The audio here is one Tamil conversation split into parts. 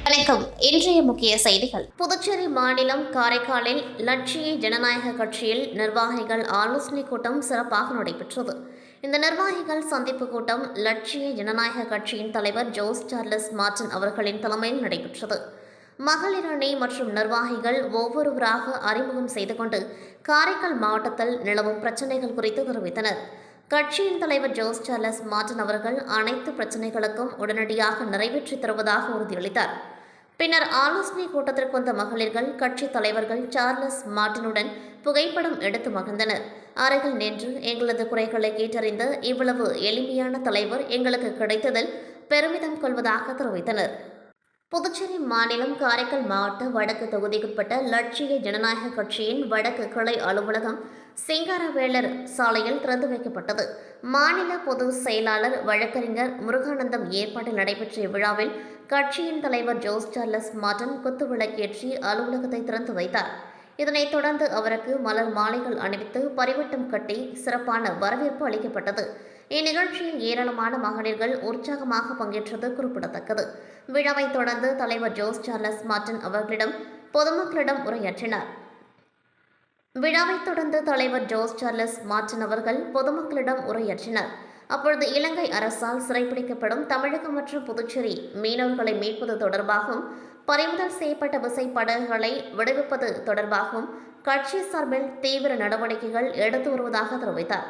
வணக்கம். இன்றைய முக்கிய செய்திகள். புதுச்சேரி மாநிலம் காரைக்காலில் லட்சிய ஜனநாயக கட்சியில் நிர்வாகிகள் ஆலோசனைக் கூட்டம் சிறப்பாக நடைபெற்றது. இந்த நிர்வாகிகள் சந்திப்பு கூட்டம் லட்சிய ஜனநாயக கட்சியின் தலைவர் ஜோஸ் சார்லஸ் மார்டின் அவர்களின் தலைமையில் நடைபெற்றது. மகளிர் அணி மற்றும் நிர்வாகிகள் ஒவ்வொருவராக அறிமுகம் செய்து கொண்டு காரைக்கால் மாவட்டத்தில் நிலவும் பிரச்சினைகள் குறித்து தெரிவித்தனர். கட்சியின் தலைவர் ஜோஸ் சார்லஸ் மார்டின் அவர்கள் அனைத்து பிரச்சினைகளுக்கும் உடனடியாக நிறைவேற்றி தருவதாக உறுதியளித்தார். பின்னர் ஆலோசனை கூட்டத்திற்கு வந்த மகளிர்கள் கட்சி தலைவர்கள் சார்லஸ் மார்டினுடன் புகைப்படம் எடுத்து மகிழ்ந்தனர். அருகில் நின்று எங்களது குறைகளை கேட்டறிந்த இவ்வளவு எளிமையான தலைவர் எங்களுக்கு கிடைத்ததில் பெருமிதம் கொள்வதாக தெரிவித்தனர். புதுச்சேரி மாநிலம் காரைக்கால் மாவட்ட வடக்கு தொகுதிக்குட்பட்ட லட்சிய ஜனநாயக கட்சியின் வடக்கு கிளை அலுவலகம் சிங்காரவேலர் சாலையில் திறந்து வைக்கப்பட்டது. மாநில பொதுச் செயலாளர் வழக்கறிஞர் முருகானந்தம் ஏற்பாட்டில் நடைபெற்ற இவ்விழாவில் கட்சியின் தலைவர் ஜோஸ் சார்லஸ் மார்டின் குத்துவிளக்கேற்றி அலுவலகத்தை திறந்து வைத்தார். இதனைத் தொடர்ந்து அவருக்கு மலர் மாலைகள் அணிவித்து பரிவட்டம் கட்டி சிறப்பான வரவேற்பு அளிக்கப்பட்டது. இந்நிகழ்ச்சியில் ஏராளமான மகளிர்கள் உற்சாகமாக பங்கேற்றது குறிப்பிடத்தக்கது. விழாவைத் தொடர்ந்து தலைவர் ஜோஸ் சார்லஸ் மார்டின் அவர்களிடம் பொதுமக்களிடம் உரையாற்றினார். அப்பொழுது இலங்கை அரசால் சிறைப்பிடிக்கப்படும் தமிழகம் மற்றும் புதுச்சேரி மீனவர்களை மீட்பது தொடர்பாகவும் பறிமுதல் செய்யப்பட்ட விசைப்படகுகளை விடுவிப்பது தொடர்பாகவும் கட்சி சார்பில் தீவிர நடவடிக்கைகள் எடுத்து வருவதாக தெரிவித்தார்.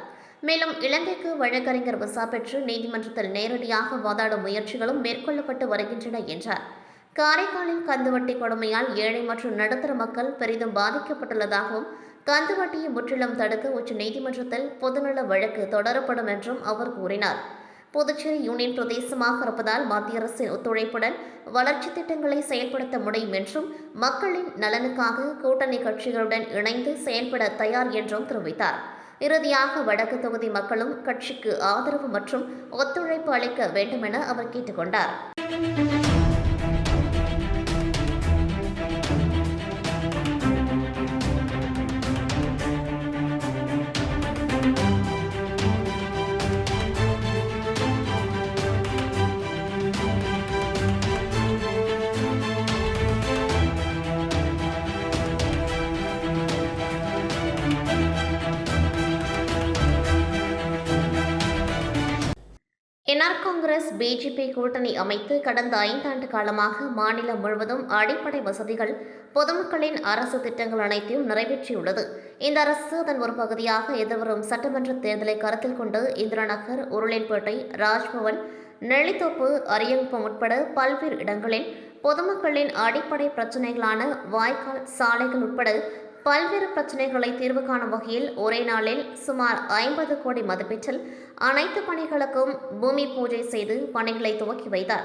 மேலும் இலங்கைக்கு வழக்கறிஞர் விசா பெற்று நீதிமன்றத்தில் நேரடியாக வாதாடும் முயற்சிகளும் மேற்கொள்ளப்பட்டு வருகின்றன என்றார். காரைக்காலில் கந்துவட்டி கொடுமையால் ஏழை மற்றும் நடுத்தர மக்கள் பெரிதும் பாதிக்கப்பட்டுள்ளதாகவும் கந்துவட்டியை முற்றிலும் தடுக்க உச்ச நீதிமன்றத்தில் பொதுநல வழக்கு தொடரப்படும் என்றும் அவர் கூறினார். புதுச்சேரி யூனியன் பிரதேசமாக இருப்பதால் மத்திய அரசின் ஒத்துழைப்புடன் வளர்ச்சி திட்டங்களை செயல்படுத்த முடியும் என்றும் மக்களின் நலனுக்காக கூட்டணி கட்சிகளுடன் இணைந்து செயல்பட தயார் என்றும் தெரிவித்தார். இறுதியாக வடக்கு தொகுதி மக்களும் கட்சிக்கு ஆதரவு மற்றும் ஒத்துழைப்பு அளிக்க வேண்டும் என அவர் கேட்டுக்கொண்டார். என்ஆர் காங்கிரஸ் பிஜேபி கூட்டணி அமைத்து கடந்த 5 ஆண்டு காலமாக மாநிலம் முழுவதும் அடிப்படை வசதிகள் பொதுமக்களின் அரசு திட்டங்கள் அனைத்தையும் நிறைவேற்றியுள்ளது. இந்த அரசு அதன் ஒரு பகுதியாக எதிர்வரும் சட்டமன்ற தேர்தலை கருத்தில் கொண்டு இந்திராநகர், உருளைன்பேட்டை, ராஜ்பவன், நெல்லித்தோப்பு, அரியங்குப்பம் உட்பட பல்வேறு இடங்களில் பொதுமக்களின் அடிப்படை பிரச்சினைகளான வாய்க்கால், சாலைகள் உட்பட பல்வேறு பிரச்சினைகளை தீர்வு காணும் வகையில் ஒரே நாளில் சுமார் 50 கோடி மதிப்பீட்டில் அனைத்து பணிகளுக்கும் பூமி பூஜை செய்து பணிகளை துவக்கி வைத்தார்.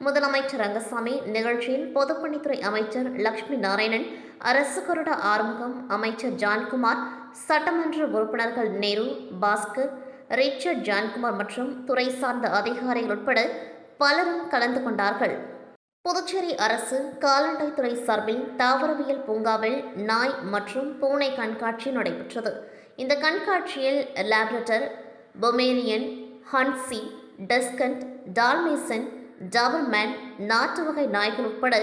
முதலமைச்சர் ரங்கசாமி நிகழ்ச்சியில் பொதுப்பணித்துறை அமைச்சர் லட்சுமி நாராயணன், அரசு கொறடா ஆறுமுகம், அமைச்சர் ஜான்குமார், சட்டமன்ற உறுப்பினர்கள் நேரு, பாஸ்கர், ரிச்சர்ட் ஜான்குமார் மற்றும் துறை சார்ந்த அதிகாரிகள் உட்பட பலரும் கலந்து கொண்டார்கள். புதுச்சேரி அரசு கால்நடைத்துறை சார்பில் தாவரவியல் பூங்காவில் நாய் மற்றும் பூனை கண்காட்சி நடைபெற்றது. இந்த கண்காட்சியில் லேப்ரடர், பொமேரியன், ஹன்சி, டஸ்கண்ட், டால்மேசன், டாபர்மேன், நாட்டு வகை நாய்கள் உட்பட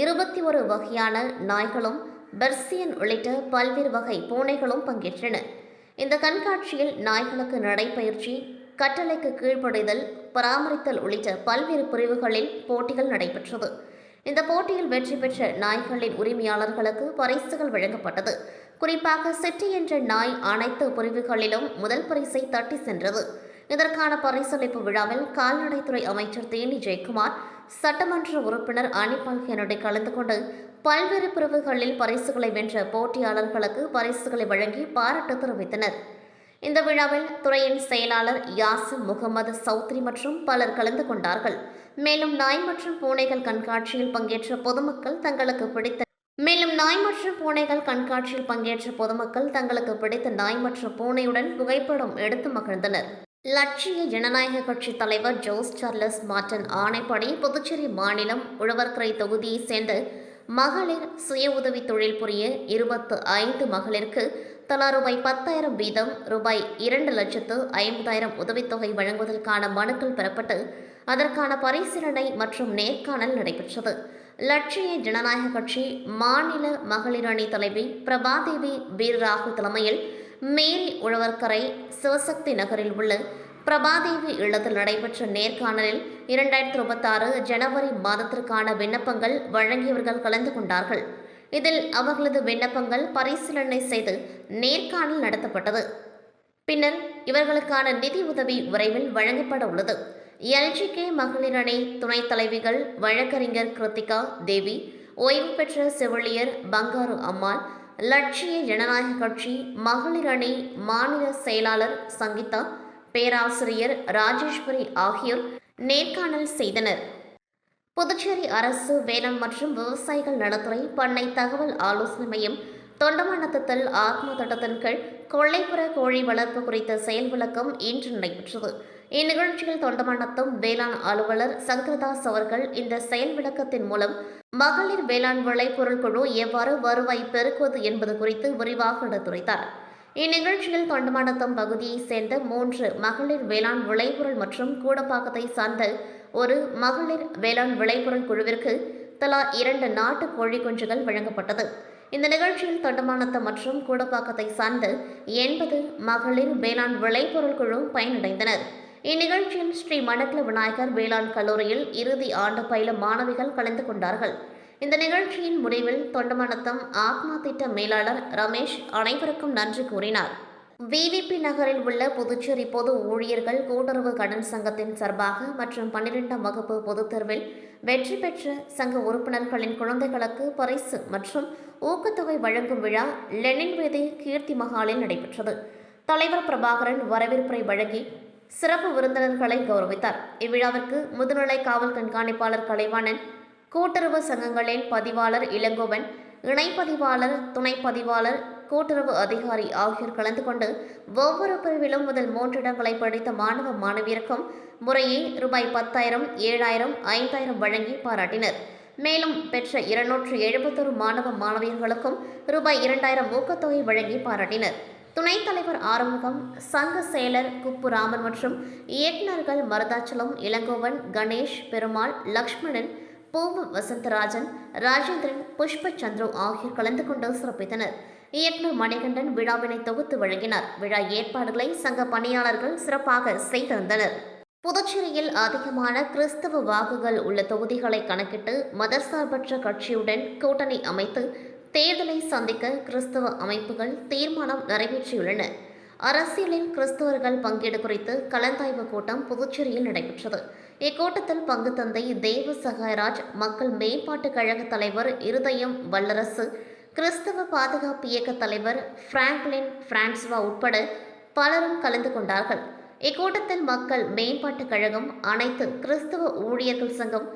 21 வகையான நாய்களும், பெர்சியன் உள்ளிட்ட பல்வேறு வகை பூனைகளும் பங்கேற்றன. இந்த கண்காட்சியில் நாய்களுக்கு நடைபயிற்சி, கட்டளைக்கு கீழ்ப்படிதல், பராமரித்தல் உள்ளிட்ட பல்வேறு பிரிவுகளில் போட்டிகள் நடைபெற்றது. இந்த போட்டியில் வெற்றி பெற்ற நாய்களின் உரிமையாளர்களுக்கு பரிசுகள் வழங்கப்பட்டது. குறிப்பாக சிட்டி என்ற நாய் அனைத்து பிரிவுகளிலும் முதல் பரிசை தட்டி சென்றது. இதற்கான பரிசளிப்பு விழாவில் கால்நடைத்துறை அமைச்சர் தேனி ஜெயக்குமார், சட்டமன்ற உறுப்பினர் அனிபால் கென்னடி கலந்து கொண்டு பல்வேறு பிரிவுகளில் பரிசுகளை வென்ற போட்டியாளர்களுக்கு பரிசுகளை வழங்கி பாராட்டு தெரிவித்தனர். இந்த விழாவில் துறையின் செயலாளர் யாசிம் முகமது சௌத்ரி மற்றும் பலர் கலந்து கொண்டார்கள். மேலும் நாய் மற்றும் பூனைகள் கண்காட்சியில் பங்கேற்ற பொதுமக்கள் தங்களுக்கு பிடித்த நாய் மற்றும் பூனையுடன் புகைப்படம் எடுத்து மகிழ்ந்தனர். லட்சிய ஜனநாயக கட்சி தலைவர் ஜோஸ் சார்லஸ் மார்டின் ஆணைப்படி புதுச்சேரி மாநிலம் உழவர்கரை தொகுதியைச் சேர்ந்த மகளிர் சுய உதவி தொழில் புரிய 25 மகளிருக்கு தலா ரூபாய் 10,000 வீதம் ரூபாய் 2,50,000 உதவித்தொகை வழங்குவதற்கான மனுக்கள் பெறப்பட்டு அதற்கான பரிசீலனை மற்றும் நேர்காணல் நடைபெற்றது. லட்சிய ஜனநாயக கட்சி மாநில மகளிர் அணி தலைவி பிரபாதேவி வீரராகு தலைமையில் மேரி உழவர்கரை சிவசக்தி நகரில் உள்ள பிரபாதேவி இல்லத்தில் நடைபெற்ற நேர்காணலில் 2026 ஜனவரி மாதத்திற்கான விண்ணப்பங்கள் வழங்கியவர்கள் கலந்து கொண்டார்கள். இதில் அவர்களது விண்ணப்பங்கள் பரிசீலனை செய்து நேர்காணல் நடத்தப்பட்டது. பின்னர் இவர்களுக்கான நிதி உதவி விரைவில் வழங்கப்பட உள்ளது. எல்ஜிகே மகளிர் அணி துணைத் தலைவிகள் வழக்கறிஞர் கிருத்திகா தேவி, ஓய்வு பெற்ற செவிலியர் பங்காரு அம்மாள், லட்சிய ஜனநாயக கட்சி மகளிர் அணி மாநில செயலாளர் சங்கீதா, பேராசிரியர் ராஜேஸ்வரி ஆகியோர் நேர்காணல் செய்தனர். புதுச்சேரி அரசு வேளாண் மற்றும் விவசாயிகள் நலத்துறை பண்ணை தகவல் ஆலோசனை மையம் தொண்டமானத்தில் ஆத்மா திட்டத்தின் கீழ் கொல்லைப்புற கோழி வளர்ப்பு குறித்த செயல் விளக்கம் இன்று நடைபெற்றது. இந்நிகழ்ச்சியில் தொண்டமானத்தம் வேளாண் அலுவலர் சங்கரதாஸ் அவர்கள் இந்த செயல் விளக்கத்தின் மூலம் மகளிர் வேளாண் விளைபொருள் குழு எவ்வாறு வருவாய் பெருக்குவது என்பது குறித்து விரிவாக எடுத்துரைத்தார். இந்நிகழ்ச்சியில் தொண்டமானத்தம் பகுதியைச் சேர்ந்த 3 மகளிர் வேளாண் விளைபொருள் மற்றும் கூடப்பாக்கத்தை சார்ந்த ஒரு மகளிர் வேளாண் விளைபொருள் குழுவிற்கு தலா 2 நாட்டு கோழி குஞ்சுகள் வழங்கப்பட்டது. இந்த நிகழ்ச்சியில் தொண்டமானத்தம் மற்றும் கூடப்பாக்கத்தை சார்ந்த 80 மகளிர் வேளாண் விளைபொருள் குழு பயனடைந்தனர். இந்நிகழ்ச்சியில் ஸ்ரீ மணக்குள விநாயகர் வேளாண் கல்லூரியில் இறுதி ஆண்டு பயிலும் மாணவிகள் கலந்து கொண்டார்கள். இந்த நிகழ்ச்சியின் முடிவில் தொண்டமானத்தம் ஆத்மா திட்ட மேலாளர் ரமேஷ் அனைவருக்கும் நன்றி கூறினார். விவிபி நகரில் உள்ள புதுச்சேரி பொது ஊழியர்கள் கூட்டுறவு கடன் சங்கத்தின் சார்பாக மற்றும் 12ஆம் வகுப்பு பொதுத் தேர்வில் வெற்றி பெற்ற சங்க உறுப்பினர்களின் குழந்தைகளுக்கு பரிசு மற்றும் ஊக்கத்தொகை வழங்கும் விழா லெனின் வீதி கீர்த்தி மஹாலில் நடைபெற்றது. தலைவர் பிரபாகரன் வரவேற்புரை வழங்கி சிறப்பு விருந்தினர்களை கௌரவித்தார். இவ்விழாவிற்கு முதுநிலை காவல் கண்காணிப்பாளர் கலைவாணன், கூட்டுறவு சங்கங்களின் பதிவாளர் இளங்கோவன், இணைப்பதிவாளர், துணை பதிவாளர், கூட்டுறவு அதிகாரி ஆகியோர் கலந்து கொண்டு ஒவ்வொரு பிரிவிலும் முதல் 3 இடங்களை படித்த மாணவ மாணவியருக்கும் முறையே ரூபாய் 10,000, 7,000, 5,000 வழங்கி பாராட்டினர். மேலும் பெற்ற 271 மாணவ மாணவியர்களுக்கும் ரூபாய் 2,000 ஊக்கத்தொகை வழங்கி பாராட்டினர். துணைத் தலைவர் ஆறுமுகம், சங்க செயலர் குப்புராமன் மற்றும் இயக்குநர்கள் மருதாச்சலம், இளங்கோவன், கணேஷ், பெருமாள், லக்ஷ்மணன், பூவு வசந்தராஜன், ராஜேந்திரன், புஷ்ப சந்துரு ஆகியோர் கலந்து கொண்டு சிறப்பித்தனர். இயக்குநர் மணிகண்டன் விழாவினை தொகுத்து வழங்கினார். விழா ஏற்பாடுகளை சங்க பணியாளர்கள் சிறப்பாக செய்திருந்தனர். புதுச்சேரியில் அதிகமான கிறிஸ்தவ வாக்குகள் உள்ள தொகுதிகளை கணக்கிட்டு மதசார்பற்ற கட்சியுடன் கூட்டணி அமைத்து தேர்தலை சந்திக்க கிறிஸ்தவ அமைப்புகள் தீர்மானம் நிறைவேற்றியுள்ளன. அரசியலில் கிறிஸ்தவர்கள் பங்கீடு குறித்து கலந்தாய்வு கூட்டம் புதுச்சேரியில் நடைபெற்றது. இக்கூட்டத்தில் பங்கு தந்தை தேவ சகாயராஜ், மக்கள் மேம்பாட்டு கழக தலைவர் இருதயம் வல்லரசு, கிறிஸ்தவ பாதுகாப்பு இயக்க தலைவர் பிராங்க்லின் பிரான்சுவா உட்பட பலரும் கலந்து கொண்டார்கள். இக்கூட்டத்தில் மக்கள் மேம்பாட்டு கழகம், அனைத்து கிறிஸ்தவ ஊழியர்கள் சங்கம்,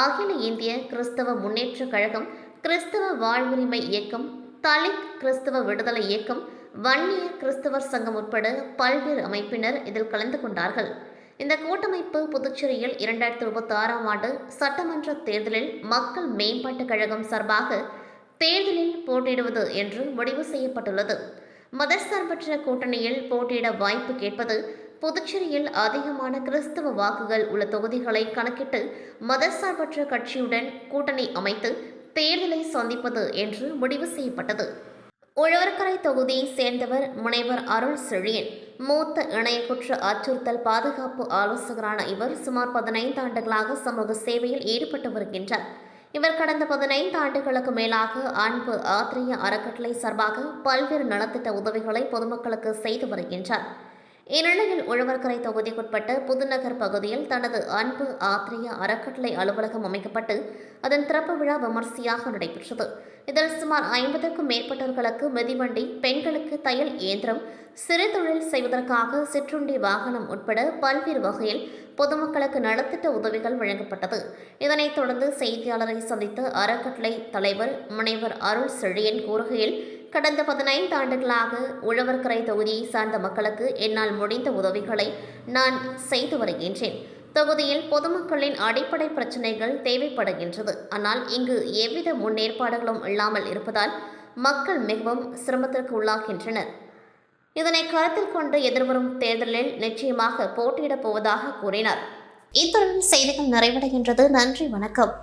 அகில இந்திய கிறிஸ்தவ முன்னேற்ற கழகம், கிறிஸ்தவ வாழ்வுரிமை இயக்கம், தலித் கிறிஸ்தவ விடுதலை இயக்கம், வன்னிய கிறிஸ்தவர் சங்கம் உட்பட பல்வேறு அமைப்பினர் இதில் கலந்து கொண்டார்கள். இந்த கூட்டமைப்பு புதுச்சேரியில் 2026ஆம் ஆண்டு சட்டமன்ற தேர்தலில் மக்கள் மேம்பாட்டு கழகம் சார்பாக தேர்தலில் போட்டியிடுவது என்று முடிவு செய்யப்பட்டுள்ளது. மதசார்பற்ற கூட்டணியில் போட்டியிட வாய்ப்பு கேட்பது, புதுச்சேரியில் அதிகமான கிறிஸ்தவ வாக்குகள் உள்ள தொகுதிகளை கணக்கிட்டு மதசார்பற்ற கட்சியுடன் கூட்டணி அமைத்து தேர்தலை சந்திப்பது என்று முடிவு செய்யப்பட்டது. உழவர்கரை தொகுதியை சேர்ந்தவர் முனைவர் அருள் செழியன். மூத்த இணைய குற்ற அச்சுறுத்தல் பாதுகாப்பு ஆலோசகரான இவர் சுமார் 15 ஆண்டுகளாக சமூக சேவையில் ஈடுபட்டு வருகின்றார். இவர் கடந்த 15 ஆண்டுகளுக்கு மேலாக அன்பு ஆத்ரேயா அறக்கட்டளை சார்பாக பல்வேறு நலத்திட்ட உதவிகளை பொதுமக்களுக்கு செய்து வருகின்றார். இந்நிலையில் உழவர்கரை தொகுதிக்குட்பட்ட புதுநகர் பகுதியில் தனது அன்பு ஆத்ரேயா அறக்கட்டளை அலுவலகம் அமைக்கப்பட்டு அதன் திறப்பு விழா விமர்சையாக நடைபெற்றது. இதில் சுமார் 50க்கும் மேற்பட்டவர்களுக்கு மிதிவண்டி, பெண்களுக்கு தையல் இயந்திரம், சிறு தொழில் செய்வதற்காக சிற்றுண்டி வாகனம் உட்பட பல்வேறு வகையில் பொதுமக்களுக்கு நலத்திட்ட உதவிகள் வழங்கப்பட்டது. இதனைத் தொடர்ந்து செய்தியாளரை சந்தித்த அறக்கட்டளை தலைவர் முனைவர் அருள் செழியன் கூறுகையில், கடந்த 15 ஆண்டுகளாக உழவர்கரை தொகுதியை சார்ந்த மக்களுக்கு என்னால் முடிந்த உதவிகளை நான் செய்து வருகின்றேன். தொகுதியில் பொதுமக்களின் அடிப்படை பிரச்சினைகள் தேவைப்படுகின்றது. ஆனால் இங்கு எவ்வித முன்னேற்பாடுகளும் இல்லாமல் இருப்பதால் மக்கள் மிகவும் சிரமத்திற்கு உள்ளாகின்றனர். இதனை கருத்தில் கொண்டு எதிர்வரும் தேர்தலில் நிச்சயமாக போட்டியிடப் போவதாக கூறினார். இத்துடன் செய்திகள் நிறைவடைகின்றது. நன்றி, வணக்கம்.